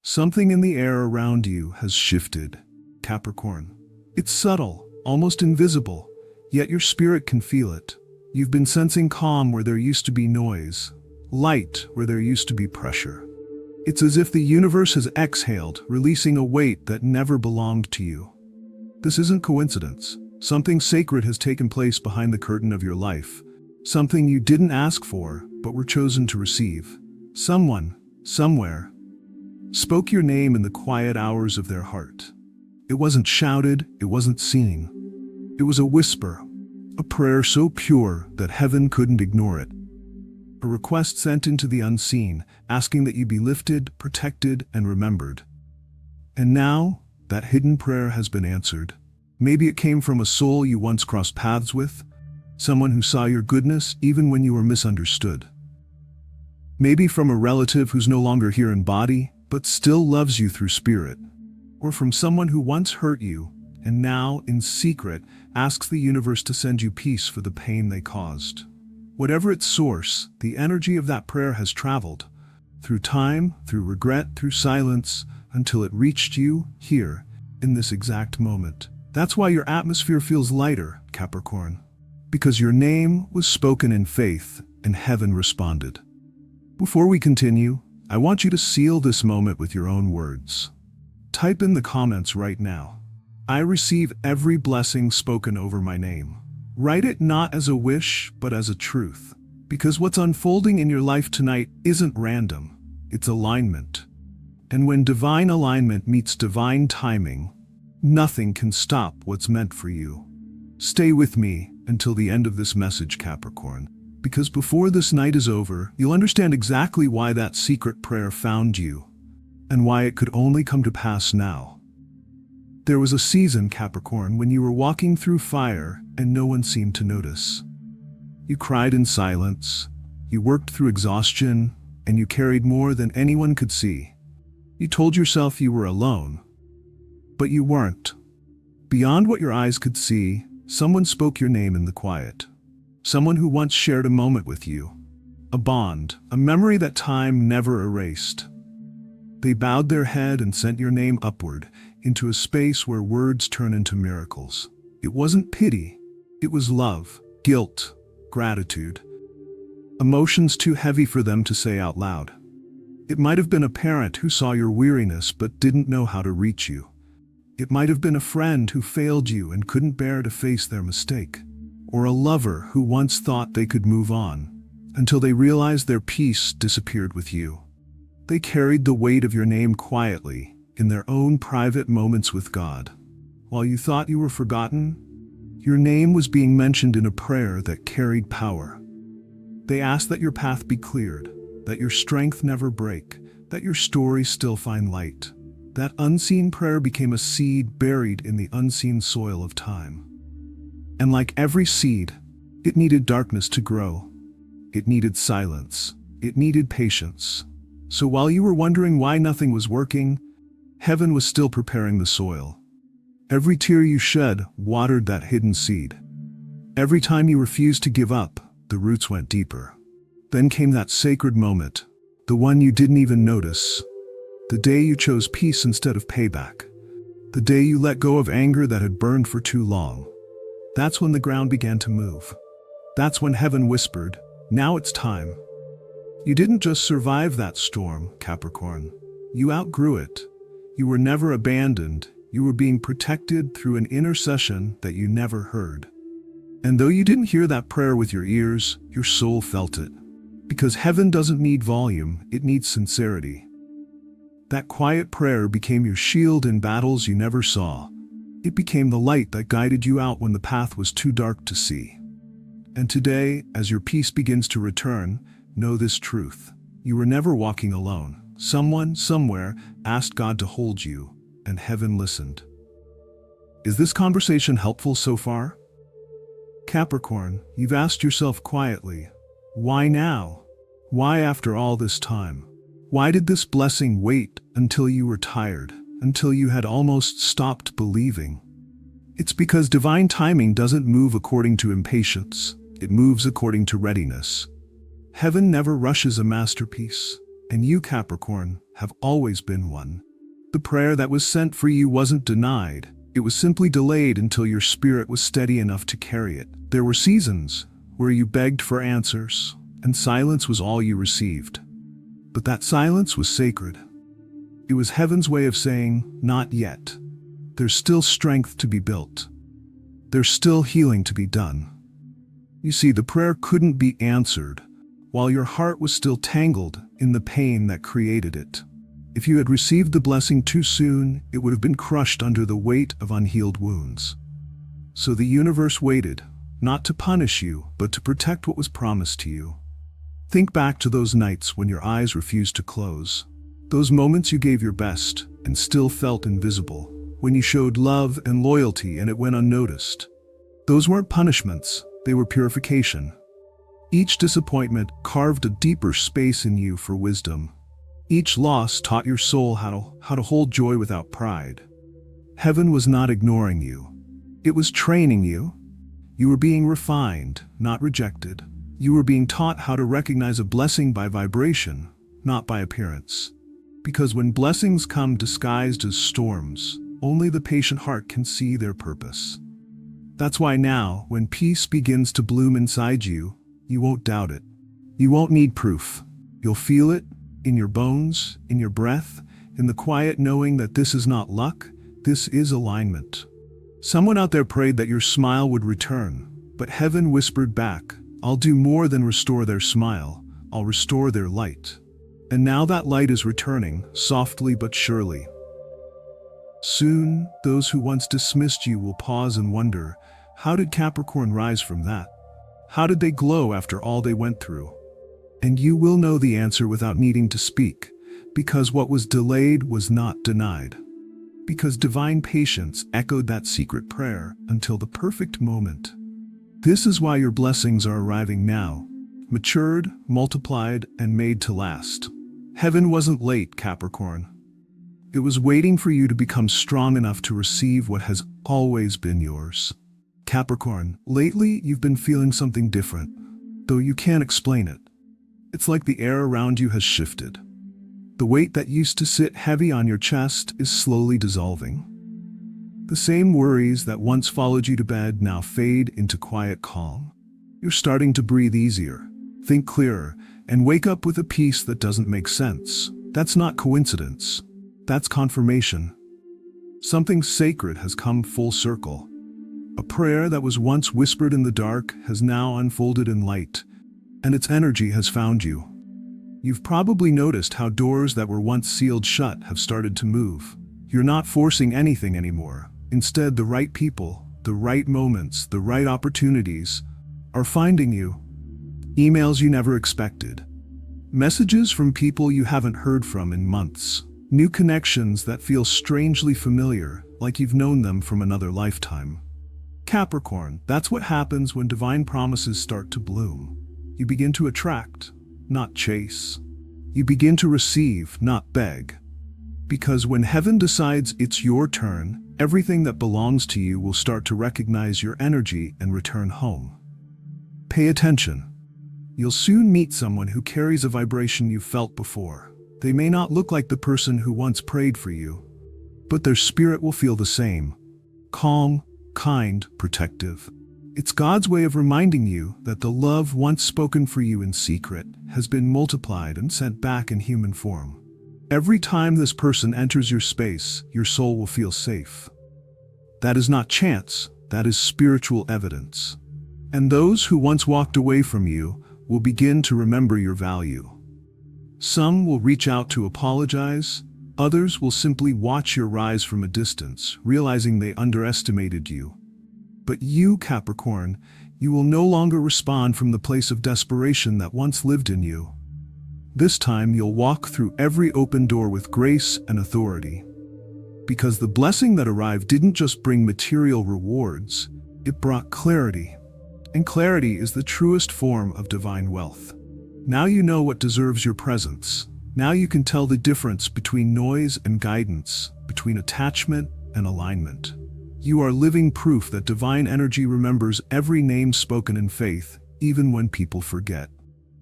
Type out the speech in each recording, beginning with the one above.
Something in the air around you has shifted, Capricorn. It's subtle, almost invisible, yet your spirit can feel it. You've been sensing calm where there used to be noise, light where there used to be pressure. It's as if the universe has exhaled, releasing a weight that never belonged to you. This isn't coincidence. Something sacred has taken place behind the curtain of your life. Something you didn't ask for, but were chosen to receive. Someone, somewhere, spoke your name in the quiet hours of their heart. It wasn't shouted, it wasn't seen. It was a whisper, a prayer so pure that heaven couldn't ignore it. A request sent into the unseen, asking that you be lifted, protected, and remembered. And now, that hidden prayer has been answered. Maybe it came from a soul you once crossed paths with, someone who saw your goodness even when you were misunderstood. Maybe from a relative who's no longer here in body, but still loves you through spirit. Or from someone who once hurt you, and now, in secret, asks the universe to send you peace for the pain they caused. Whatever its source, the energy of that prayer has traveled, through time, through regret, through silence, until it reached you, here, in this exact moment. That's why your atmosphere feels lighter, Capricorn. Because your name was spoken in faith, and heaven responded. Before we continue, I want you to seal this moment with your own words. Type in the comments right now. I receive every blessing spoken over my name. Write it not as a wish, but as a truth. Because what's unfolding in your life tonight isn't random, it's alignment. And when divine alignment meets divine timing, nothing can stop what's meant for you. Stay with me until the end of this message, Capricorn. Because before this night is over, you'll understand exactly why that secret prayer found you, and why it could only come to pass now. There was a season, Capricorn, when you were walking through fire and no one seemed to notice. You cried in silence, you worked through exhaustion, and you carried more than anyone could see. You told yourself you were alone, but you weren't. Beyond what your eyes could see, someone spoke your name in the quiet. Someone who once shared a moment with you. A bond, a memory that time never erased. They bowed their head and sent your name upward, into a space where words turn into miracles. It wasn't pity, it was love, guilt, gratitude. Emotions too heavy for them to say out loud. It might have been a parent who saw your weariness but didn't know how to reach you. It might have been a friend who failed you and couldn't bear to face their mistake. Or a lover who once thought they could move on, until they realized their peace disappeared with you. They carried the weight of your name quietly, in their own private moments with God. While you thought you were forgotten, your name was being mentioned in a prayer that carried power. They asked that your path be cleared, that your strength never break, that your story still find light. That unseen prayer became a seed buried in the unseen soil of time. And like every seed, it needed darkness to grow. It needed silence. It needed patience. So while you were wondering why nothing was working, heaven was still preparing the soil. Every tear you shed watered that hidden seed. Every time you refused to give up, the roots went deeper. Then came that sacred moment, the one you didn't even notice. The day you chose peace instead of payback. The day you let go of anger that had burned for too long. That's when the ground began to move. That's when heaven whispered, now it's time. You didn't just survive that storm, Capricorn. You outgrew it. You were never abandoned. You were being protected through an intercession that you never heard. And though you didn't hear that prayer with your ears, your soul felt it. Because heaven doesn't need volume, it needs sincerity. That quiet prayer became your shield in battles you never saw. It became the light that guided you out when the path was too dark to see. And today, as your peace begins to return, know this truth. You were never walking alone. Someone, somewhere, asked God to hold you, and heaven listened. Is this conversation helpful so far? Capricorn, you've asked yourself quietly, why now? Why after all this time? Why did this blessing wait until you were tired, until you had almost stopped believing? It's because divine timing doesn't move according to impatience. It moves according to readiness. Heaven never rushes a masterpiece. And you, Capricorn, have always been one. The prayer that was sent for you wasn't denied. It was simply delayed until your spirit was steady enough to carry it. There were seasons where you begged for answers, and silence was all you received. But that silence was sacred. It was heaven's way of saying, not yet. There's still strength to be built. There's still healing to be done. You see, the prayer couldn't be answered while your heart was still tangled in the pain that created it. If you had received the blessing too soon, it would have been crushed under the weight of unhealed wounds. So the universe waited, not to punish you, but to protect what was promised to you. Think back to those nights when your eyes refused to close. Those moments you gave your best and still felt invisible. When you showed love and loyalty and it went unnoticed. Those weren't punishments, they were purification. Each disappointment carved a deeper space in you for wisdom. Each loss taught your soul how to hold joy without pride. Heaven was not ignoring you. It was training you. You were being refined, not rejected. You were being taught how to recognize a blessing by vibration, not by appearance. Because when blessings come disguised as storms, only the patient heart can see their purpose. That's why now, when peace begins to bloom inside you, you won't doubt it. You won't need proof. You'll feel it in your bones, in your breath, in the quiet knowing that this is not luck, this is alignment. Someone out there prayed that your smile would return, but heaven whispered back, I'll do more than restore their smile, I'll restore their light. And now that light is returning, softly but surely. Soon, those who once dismissed you will pause and wonder, how did Capricorn rise from that? How did they glow after all they went through? And you will know the answer without needing to speak, because what was delayed was not denied. Because divine patience echoed that secret prayer until the perfect moment. This is why your blessings are arriving now, matured, multiplied, and made to last. Heaven wasn't late, Capricorn. It was waiting for you to become strong enough to receive what has always been yours. Capricorn, lately you've been feeling something different, though you can't explain it. It's like the air around you has shifted. The weight that used to sit heavy on your chest is slowly dissolving. The same worries that once followed you to bed now fade into quiet calm. You're starting to breathe easier, think clearer, and wake up with a peace that doesn't make sense. That's not coincidence. That's confirmation. Something sacred has come full circle. A prayer that was once whispered in the dark has now unfolded in light, and its energy has found you. You've probably noticed how doors that were once sealed shut have started to move. You're not forcing anything anymore. Instead, the right people, the right moments, the right opportunities are finding you. Emails you never expected. Messages from people you haven't heard from in months. New connections that feel strangely familiar, like you've known them from another lifetime. Capricorn, that's what happens when divine promises start to bloom. You begin to attract, not chase. You begin to receive, not beg. Because when heaven decides it's your turn, everything that belongs to you will start to recognize your energy and return home. Pay attention. You'll soon meet someone who carries a vibration you've felt before. They may not look like the person who once prayed for you, but their spirit will feel the same. Calm, kind, protective. It's God's way of reminding you that the love once spoken for you in secret has been multiplied and sent back in human form. Every time this person enters your space, your soul will feel safe. That is not chance, that is spiritual evidence. And those who once walked away from you will begin to remember your value. Some will reach out to apologize, others will simply watch your rise from a distance, realizing they underestimated you. But you, Capricorn, you will no longer respond from the place of desperation that once lived in you. This time you'll walk through every open door with grace and authority. Because the blessing that arrived didn't just bring material rewards, it brought clarity. And clarity is the truest form of divine wealth. Now you know what deserves your presence. Now you can tell the difference between noise and guidance, between attachment and alignment. You are living proof that divine energy remembers every name spoken in faith, even when people forget.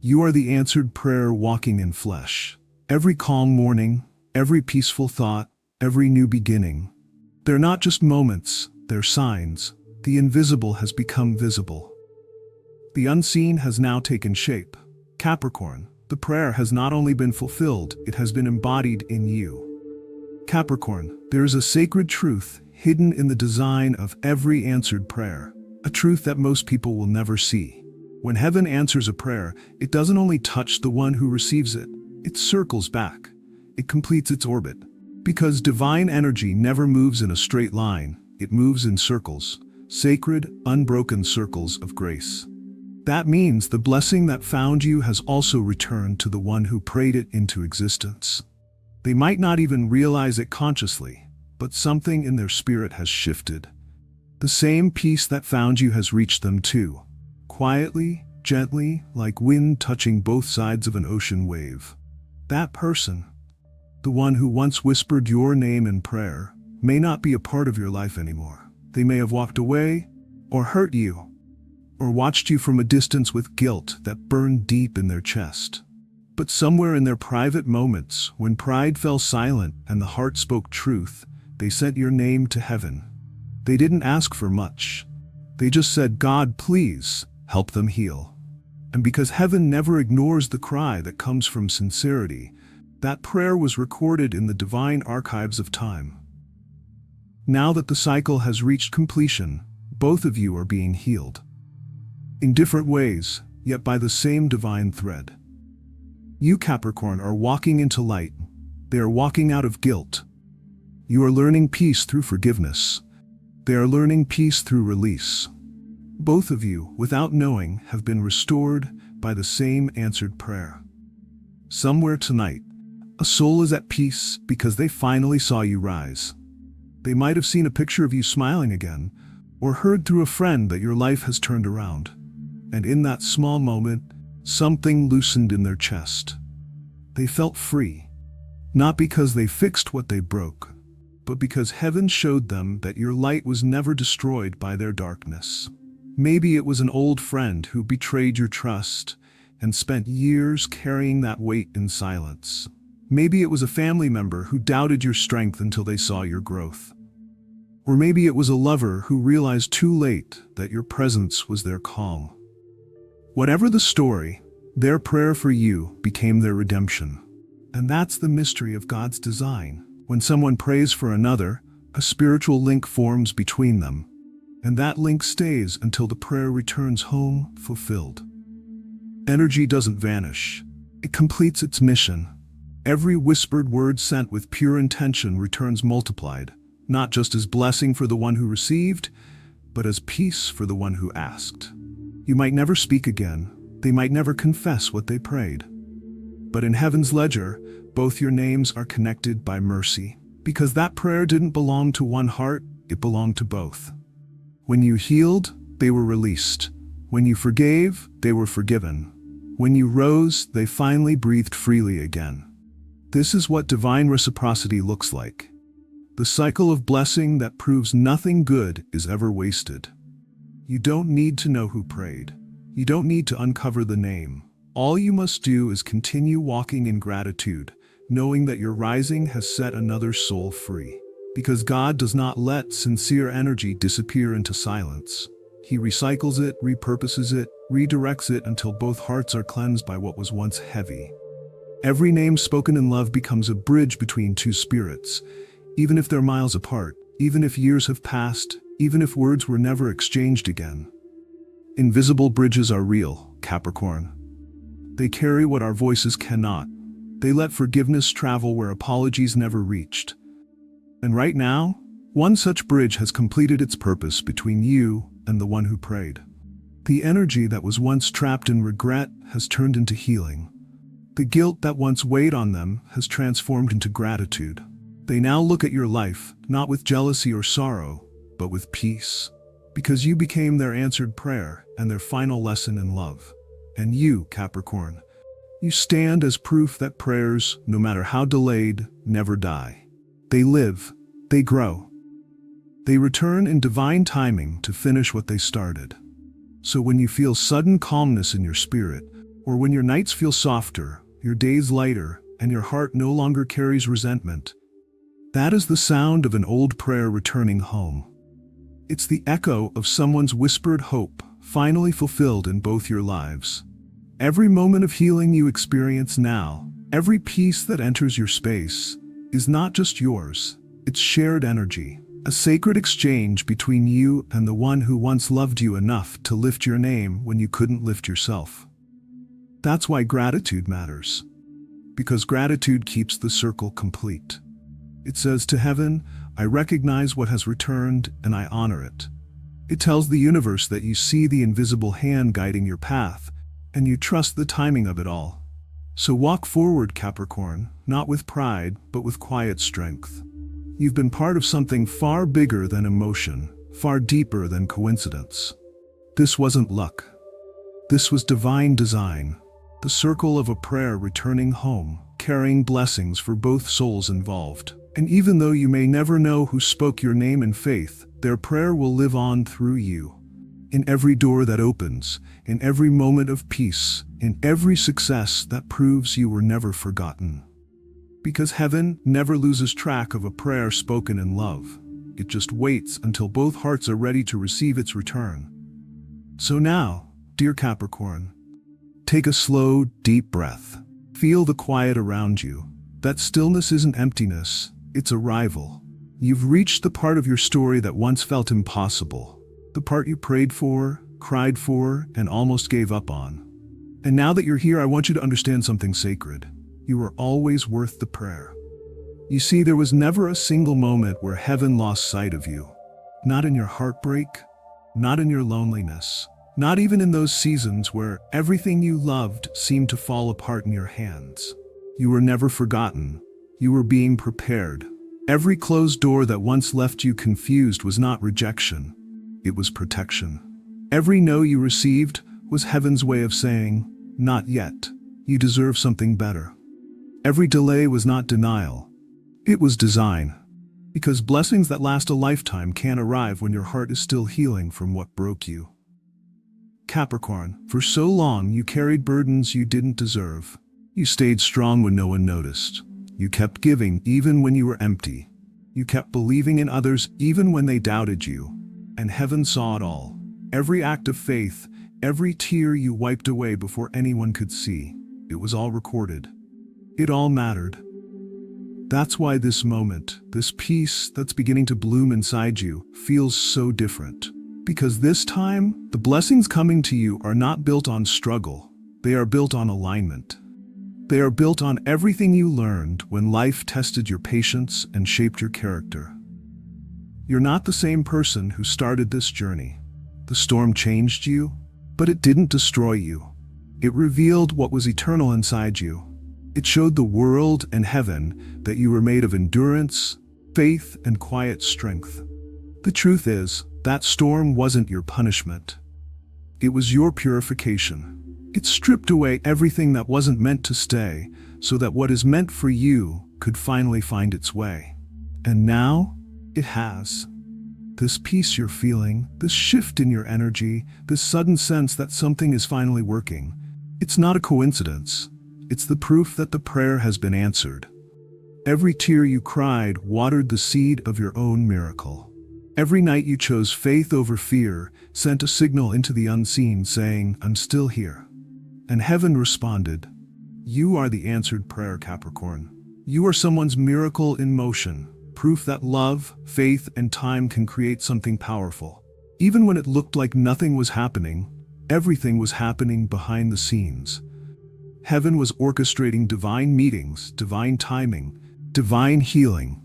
You are the answered prayer walking in flesh. Every calm morning, every peaceful thought, every new beginning. They're not just moments, they're signs. The invisible has become visible. The unseen has now taken shape. Capricorn, the prayer has not only been fulfilled, it has been embodied in you. Capricorn, there is a sacred truth hidden in the design of every answered prayer, a truth that most people will never see. When heaven answers a prayer, it doesn't only touch the one who receives it, it circles back. It completes its orbit. Because divine energy never moves in a straight line, it moves in circles, sacred, unbroken circles of grace. That means the blessing that found you has also returned to the one who prayed it into existence. They might not even realize it consciously, but something in their spirit has shifted. The same peace that found you has reached them too. Quietly, gently, like wind touching both sides of an ocean wave. That person, the one who once whispered your name in prayer, may not be a part of your life anymore. They may have walked away, or hurt you, or watched you from a distance with guilt that burned deep in their chest. But somewhere in their private moments, when pride fell silent and the heart spoke truth, they sent your name to heaven. They didn't ask for much. They just said, "God, please, help them heal." And because heaven never ignores the cry that comes from sincerity, that prayer was recorded in the divine archives of time. Now that the cycle has reached completion, both of you are being healed. In different ways, yet by the same divine thread. You, Capricorn, are walking into light. They are walking out of guilt. You are learning peace through forgiveness. They are learning peace through release. Both of you, without knowing, have been restored by the same answered prayer. Somewhere tonight, a soul is at peace because they finally saw you rise. They might have seen a picture of you smiling again, or heard through a friend that your life has turned around. And in that small moment, something loosened in their chest. They felt free, not because they fixed what they broke, but because heaven showed them that your light was never destroyed by their darkness. Maybe it was an old friend who betrayed your trust and spent years carrying that weight in silence. Maybe it was a family member who doubted your strength until they saw your growth. Or maybe it was a lover who realized too late that your presence was their calm. Whatever the story, their prayer for you became their redemption. And that's the mystery of God's design. When someone prays for another, a spiritual link forms between them. And that link stays until the prayer returns home fulfilled. Energy doesn't vanish. It completes its mission. Every whispered word sent with pure intention returns multiplied, not just as blessing for the one who received, but as peace for the one who asked. You might never speak again. They might never confess what they prayed. But in heaven's ledger, both your names are connected by mercy, because that prayer didn't belong to one heart, it belonged to both. When you healed, they were released. When you forgave, they were forgiven. When you rose, they finally breathed freely again. This is what divine reciprocity looks like. The cycle of blessing that proves nothing good is ever wasted. You don't need to know who prayed. You don't need to uncover the name. All you must do is continue walking in gratitude, knowing that your rising has set another soul free. Because God does not let sincere energy disappear into silence. He recycles it, repurposes it, redirects it until both hearts are cleansed by what was once heavy. Every name spoken in love becomes a bridge between two spirits, even if they're miles apart, even if years have passed, even if words were never exchanged again. Invisible bridges are real, Capricorn. They carry what our voices cannot. They let forgiveness travel where apologies never reached. And right now, one such bridge has completed its purpose between you and the one who prayed. The energy that was once trapped in regret has turned into healing. The guilt that once weighed on them has transformed into gratitude. They now look at your life, not with jealousy or sorrow, but with peace. Because you became their answered prayer and their final lesson in love. And you, Capricorn, you stand as proof that prayers, no matter how delayed, never die. They live, they grow. They return in divine timing to finish what they started. So when you feel sudden calmness in your spirit, or when your nights feel softer, your days lighter, and your heart no longer carries resentment. That is the sound of an old prayer returning home. It's the echo of someone's whispered hope, finally fulfilled in both your lives. Every moment of healing you experience now, every peace that enters your space, is not just yours, it's shared energy, a sacred exchange between you and the one who once loved you enough to lift your name when you couldn't lift yourself. That's why gratitude matters. Because gratitude keeps the circle complete. It says to heaven, I recognize what has returned and I honor it. It tells the universe that you see the invisible hand guiding your path, and you trust the timing of it all. So walk forward, Capricorn, not with pride, but with quiet strength. You've been part of something far bigger than emotion, far deeper than coincidence. This wasn't luck. This was divine design, the circle of a prayer returning home, carrying blessings for both souls involved. And even though you may never know who spoke your name in faith, their prayer will live on through you. In every door that opens, in every moment of peace, in every success that proves you were never forgotten. Because heaven never loses track of a prayer spoken in love. It just waits until both hearts are ready to receive its return. So now, dear Capricorn, take a slow, deep breath. Feel the quiet around you. That stillness isn't emptiness, it's arrival. You've reached the part of your story that once felt impossible. The part you prayed for, cried for, and almost gave up on. And now that you're here, I want you to understand something sacred. You were always worth the prayer. You see, there was never a single moment where heaven lost sight of you. Not in your heartbreak, not in your loneliness, not even in those seasons where everything you loved seemed to fall apart in your hands. You were never forgotten. You were being prepared. Every closed door that once left you confused was not rejection. It was protection. Every no you received was heaven's way of saying, not yet. You deserve something better. Every delay was not denial. It was design. Because blessings that last a lifetime can't arrive when your heart is still healing from what broke you. Capricorn, for so long you carried burdens you didn't deserve. You stayed strong when no one noticed. You kept giving even when you were empty. You kept believing in others even when they doubted you. And heaven saw it all. Every act of faith, every tear you wiped away before anyone could see. It was all recorded. It all mattered. That's why this moment, this peace that's beginning to bloom inside you, feels so different. Because this time, the blessings coming to you are not built on struggle. They are built on alignment. They are built on everything you learned when life tested your patience and shaped your character. You're not the same person who started this journey. The storm changed you, but it didn't destroy you. It revealed what was eternal inside you. It showed the world and heaven that you were made of endurance, faith, and quiet strength. The truth is, that storm wasn't your punishment. It was your purification. It stripped away everything that wasn't meant to stay, so that what is meant for you could finally find its way. And now, it has. This peace you're feeling, this shift in your energy, this sudden sense that something is finally working, it's not a coincidence. It's the proof that the prayer has been answered. Every tear you cried watered the seed of your own miracle. Every night you chose faith over fear sent a signal into the unseen saying, I'm still here. And heaven responded, you are the answered prayer, Capricorn. You are someone's miracle in motion, proof that love, faith, and time can create something powerful. Even when it looked like nothing was happening, everything was happening behind the scenes. Heaven was orchestrating divine meetings, divine timing, divine healing,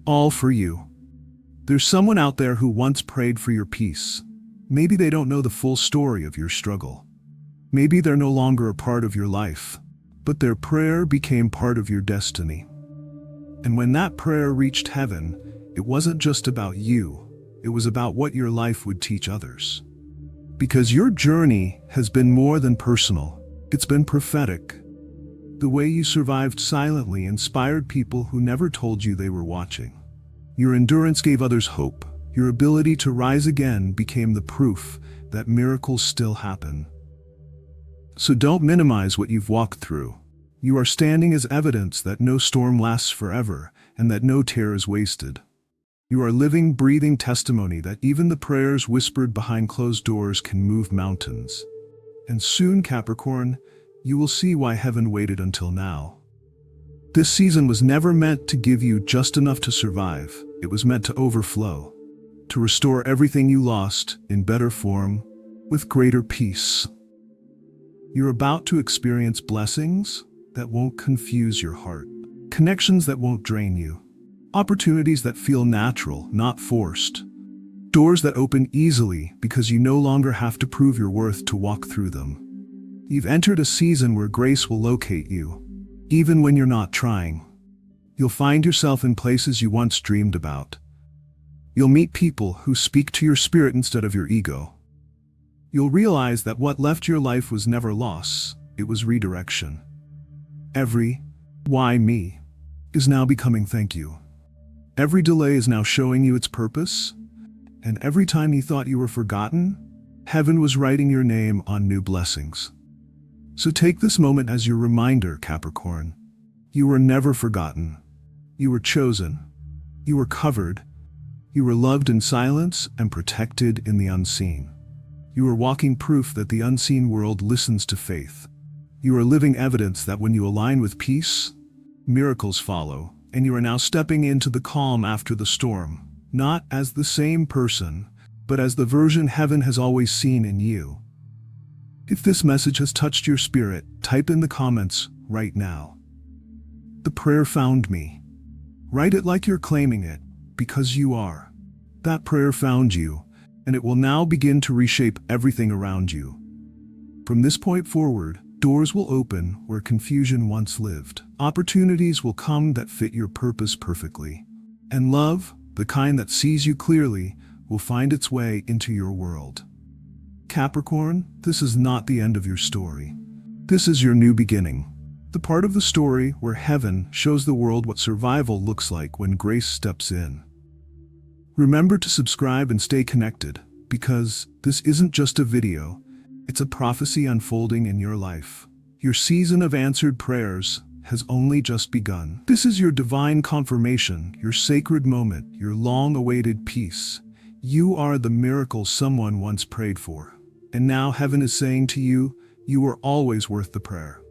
all for you. There's someone out there who once prayed for your peace. Maybe they don't know the full story of your struggle. Maybe they're no longer a part of your life, but their prayer became part of your destiny. And when that prayer reached heaven, it wasn't just about you, it was about what your life would teach others. Because your journey has been more than personal, it's been prophetic. The way you survived silently inspired people who never told you they were watching. Your endurance gave others hope. Your ability to rise again became the proof that miracles still happen. So don't minimize what you've walked through. You are standing as evidence that no storm lasts forever and that no tear is wasted. You are living, breathing testimony that even the prayers whispered behind closed doors can move mountains. And soon, Capricorn, you will see why heaven waited until now. This season was never meant to give you just enough to survive. It was meant to overflow, to restore everything you lost in better form, with greater peace. You're about to experience blessings that won't confuse your heart, connections that won't drain you, opportunities that feel natural, not forced, doors that open easily because you no longer have to prove your worth to walk through them. You've entered a season where grace will locate you, even when you're not trying. You'll find yourself in places you once dreamed about. You'll meet people who speak to your spirit instead of your ego. You'll realize that what left your life was never loss, it was redirection. Every "why me" is now becoming thank you. Every delay is now showing you its purpose, and every time you thought you were forgotten, heaven was writing your name on new blessings. So take this moment as your reminder, Capricorn. You were never forgotten. You were chosen. You were covered. You were loved in silence and protected in the unseen. You are walking proof that the unseen world listens to faith. You are living evidence that when you align with peace, miracles follow, and you are now stepping into the calm after the storm, not as the same person, but as the version heaven has always seen in you. If this message has touched your spirit, type in the comments right now. The prayer found me. Write it like you're claiming it, because you are. That prayer found you, and it will now begin to reshape everything around you. From this point forward, doors will open where confusion once lived. Opportunities will come that fit your purpose perfectly. And love, the kind that sees you clearly, will find its way into your world. Capricorn, this is not the end of your story. This is your new beginning. The part of the story where heaven shows the world what survival looks like when grace steps in. Remember to subscribe and stay connected, because this isn't just a video, it's a prophecy unfolding in your life. Your season of answered prayers has only just begun. This is your divine confirmation, your sacred moment, your long-awaited peace. You are the miracle someone once prayed for. And now heaven is saying to you, you are always worth the prayer.